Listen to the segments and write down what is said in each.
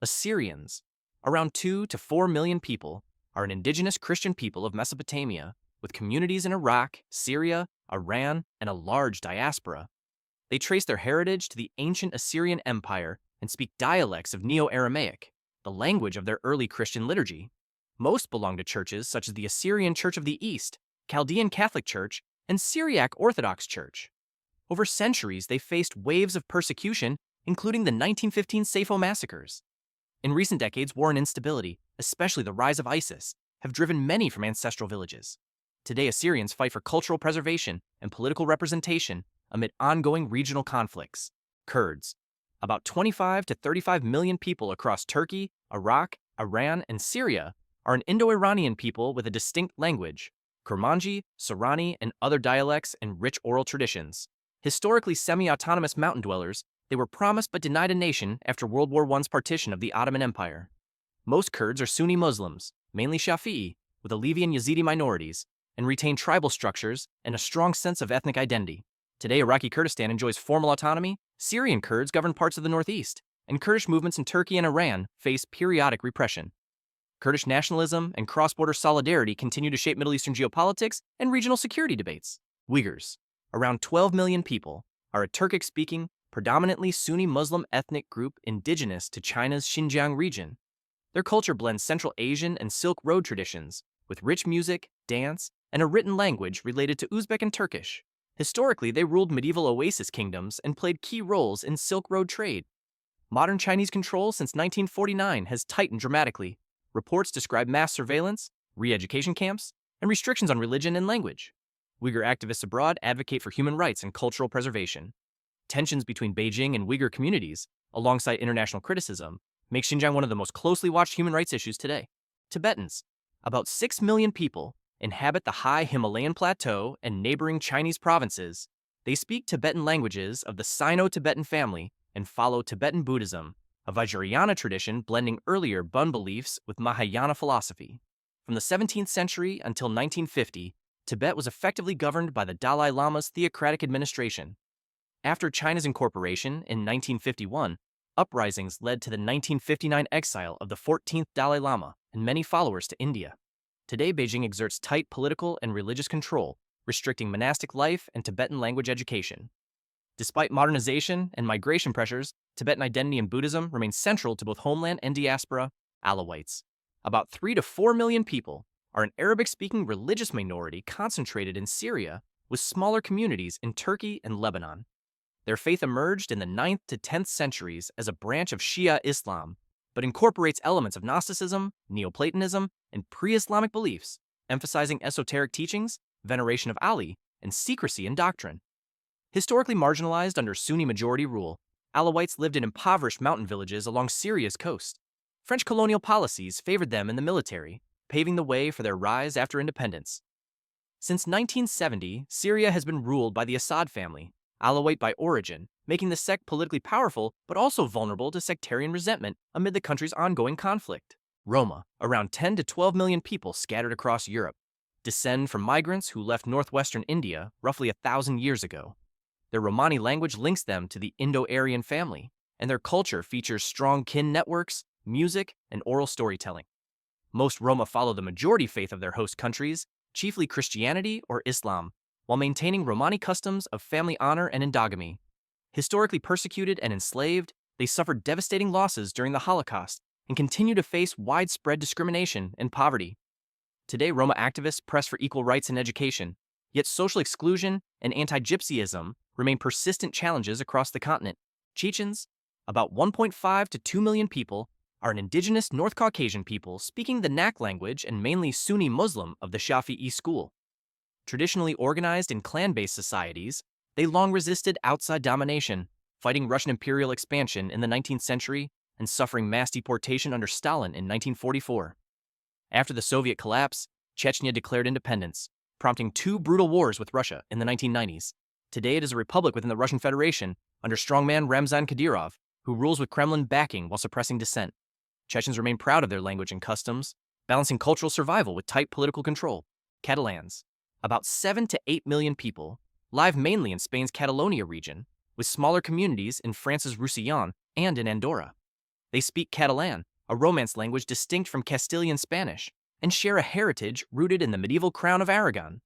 Assyrians, around 2 to 4 million people, are an indigenous Christian people of Mesopotamia with communities in Iraq, Syria, Iran, and a large diaspora. They trace their heritage to the ancient Assyrian Empire and speak dialects of Neo-Aramaic, the language of their early Christian liturgy. Most belong to churches such as the Assyrian Church of the East, Chaldean Catholic Church, and Syriac Orthodox Church. Over centuries, they faced waves of persecution, including the 1915 Safo massacres. In recent decades, war and instability, especially the rise of ISIS, have driven many from ancestral villages. Today, Assyrians fight for cultural preservation and political representation amid ongoing regional conflicts. Kurds, about 25 to 35 million people across Turkey, Iraq, Iran, and Syria, are an Indo-Iranian people with a distinct language, Kurmanji, Sorani, and other dialects and rich oral traditions. Historically semi-autonomous mountain dwellers, they were promised but denied a nation after World War I's partition of the Ottoman Empire. Most Kurds are Sunni Muslims, mainly Shafi'i, with Alevi and Yazidi minorities, and retain tribal structures and a strong sense of ethnic identity. Today, Iraqi Kurdistan enjoys formal autonomy, Syrian Kurds govern parts of the northeast, and Kurdish movements in Turkey and Iran face periodic repression. Kurdish nationalism and cross-border solidarity continue to shape Middle Eastern geopolitics and regional security debates. Uyghurs, around 12 million people, are a Turkic-speaking, predominantly Sunni Muslim ethnic group indigenous to China's Xinjiang region. Their culture blends Central Asian and Silk Road traditions, with rich music, dance, and a written language related to Uzbek and Turkish. Historically, they ruled medieval oasis kingdoms and played key roles in Silk Road trade. Modern Chinese control since 1949 has tightened dramatically. Reports describe mass surveillance, re-education camps, and restrictions on religion and language. Uyghur activists abroad advocate for human rights and cultural preservation. Tensions between Beijing and Uyghur communities, alongside international criticism, make Xinjiang one of the most closely watched human rights issues today. Tibetans, about 6 million people, inhabit the high Himalayan plateau and neighboring Chinese provinces. They speak Tibetan languages of the Sino-Tibetan family and follow Tibetan Buddhism, a Vajrayana tradition blending earlier Bun beliefs with Mahayana philosophy. From the 17th century until 1950, Tibet was effectively governed by the Dalai Lama's theocratic administration. After China's incorporation in 1951, uprisings led to the 1959 exile of the 14th Dalai Lama and many followers to India. Today, Beijing exerts tight political and religious control, restricting monastic life and Tibetan language education. Despite modernization and migration pressures, Tibetan identity and Buddhism remain central to both homeland and diaspora. Alawites, about 3 to 4 million people, are an Arabic-speaking religious minority concentrated in Syria with smaller communities in Turkey and Lebanon. Their faith emerged in the 9th to 10th centuries as a branch of Shia Islam, but incorporates elements of Gnosticism, Neoplatonism, and pre-Islamic beliefs, emphasizing esoteric teachings, veneration of Ali, and secrecy in doctrine. Historically marginalized under Sunni majority rule, Alawites lived in impoverished mountain villages along Syria's coast. French colonial policies favored them in the military, paving the way for their rise after independence. Since 1970, Syria has been ruled by the Assad family, Alawite by origin, making the sect politically powerful but also vulnerable to sectarian resentment amid the country's ongoing conflict. Roma, around 10 to 12 million people scattered across Europe, descend from migrants who left northwestern India roughly 1,000 years ago. Their Romani language links them to the Indo-Aryan family, and their culture features strong kin networks, music, and oral storytelling. Most Roma follow the majority faith of their host countries, chiefly Christianity or Islam, while maintaining Romani customs of family honor and endogamy. Historically persecuted and enslaved, they suffered devastating losses during the Holocaust and continue to face widespread discrimination and poverty. Today, Roma activists press for equal rights and education, yet social exclusion and anti-Gypsyism remain persistent challenges across the continent. Chechens, about 1.5 to 2 million people, are an indigenous North Caucasian people speaking the Nak language and mainly Sunni Muslim of the Shafi'i school. Traditionally organized in clan-based societies, they long resisted outside domination, fighting Russian imperial expansion in the 19th century and suffering mass deportation under Stalin in 1944. After the Soviet collapse, Chechnya declared independence, prompting 2 brutal wars with Russia in the 1990s. Today it is a republic within the Russian Federation under strongman Ramzan Kadyrov, who rules with Kremlin backing while suppressing dissent. Chechens remain proud of their language and customs, balancing cultural survival with tight political control. Catalans, about 7 to 8 million people, live mainly in Spain's Catalonia region, with smaller communities in France's Roussillon and in Andorra. They speak Catalan, a Romance language distinct from Castilian Spanish, and share a heritage rooted in the medieval crown of Aragon.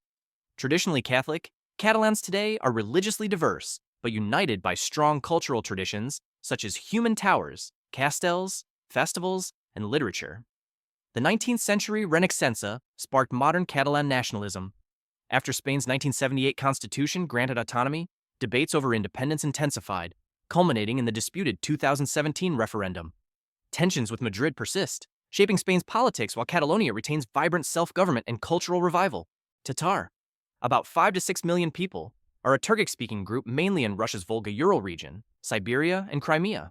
Traditionally Catholic, Catalans today are religiously diverse, but united by strong cultural traditions such as human towers, castells, festivals, and literature. The 19th century Renaissance sparked modern Catalan nationalism. After Spain's 1978 constitution granted autonomy, debates over independence intensified, culminating in the disputed 2017 referendum. Tensions with Madrid persist, shaping Spain's politics while Catalonia retains vibrant self-government and cultural revival. Tatar, about 5 to 6 million people, are a Turkic-speaking group mainly in Russia's Volga-Ural region, Siberia, and Crimea.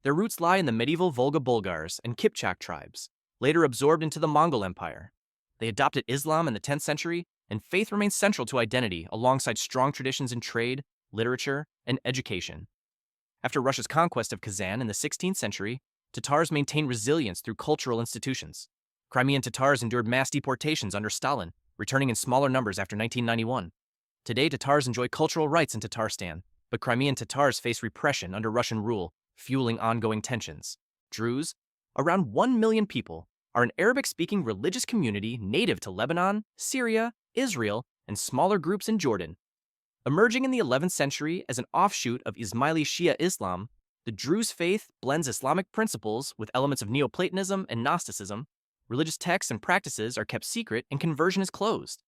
Their roots lie in the medieval Volga Bulgars and Kipchak tribes, later absorbed into the Mongol Empire. They adopted Islam in the 10th century, and faith remains central to identity alongside strong traditions in trade, literature, and education. After Russia's conquest of Kazan in the 16th century, Tatars maintained resilience through cultural institutions. Crimean Tatars endured mass deportations under Stalin, returning in smaller numbers after 1991. Today, Tatars enjoy cultural rights in Tatarstan, but Crimean Tatars face repression under Russian rule, fueling ongoing tensions. Druze, around 1 million people, are an Arabic-speaking religious community native to Lebanon, Syria, Israel, and smaller groups in Jordan. Emerging in the 11th century as an offshoot of Ismaili Shia Islam, the Druze faith blends Islamic principles with elements of Neoplatonism and Gnosticism. Religious texts and practices are kept secret and conversion is closed.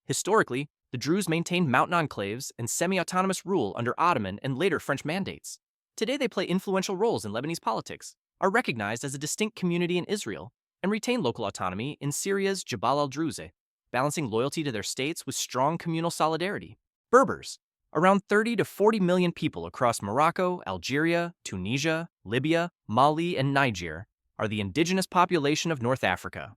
Historically, the Druze maintained mountain enclaves and semi-autonomous rule under Ottoman and later French mandates. Today they play influential roles in Lebanese politics, are recognized as a distinct community in Israel, and retain local autonomy in Syria's Jabal al-Druze, balancing loyalty to their states with strong communal solidarity. Berbers, around 30 to 40 million people across Morocco, Algeria, Tunisia, Libya, Mali, and Niger, are the indigenous population of North Africa.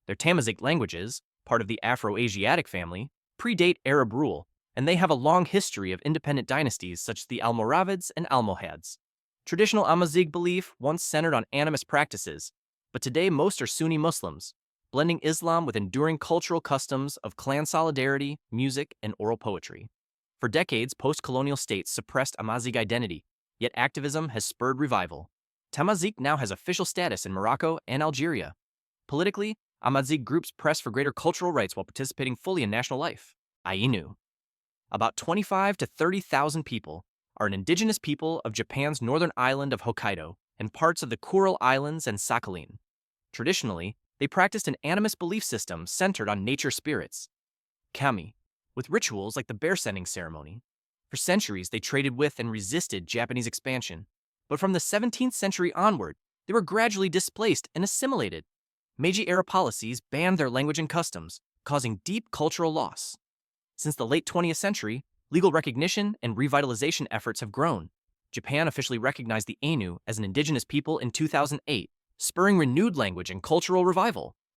Their Tamazight languages, part of the Afro-Asiatic family, predate Arab rule, and they have a long history of independent dynasties such as the Almoravids and Almohads. Traditional Amazigh belief once centered on animist practices, but today most are Sunni Muslims, blending Islam with enduring cultural customs of clan solidarity, music, and oral poetry. For decades, post-colonial states suppressed Amazigh identity, yet activism has spurred revival. Tamazight now has official status in Morocco and Algeria. Politically, Amazigh groups press for greater cultural rights while participating fully in national life. Ainu, about 25 to 30,000 people, are an indigenous people of Japan's northern island of Hokkaido and parts of the Kuril Islands and Sakhalin. Traditionally, they practiced an animist belief system centered on nature spirits. Kami, with rituals like the bear-sending ceremony. For centuries, they traded with and resisted Japanese expansion, but from the 17th century onward, they were gradually displaced and assimilated. Meiji-era policies banned their language and customs, causing deep cultural loss. Since the late 20th century, legal recognition and revitalization efforts have grown. Japan officially recognized the Ainu as an indigenous people in 2008, spurring renewed language and cultural revival.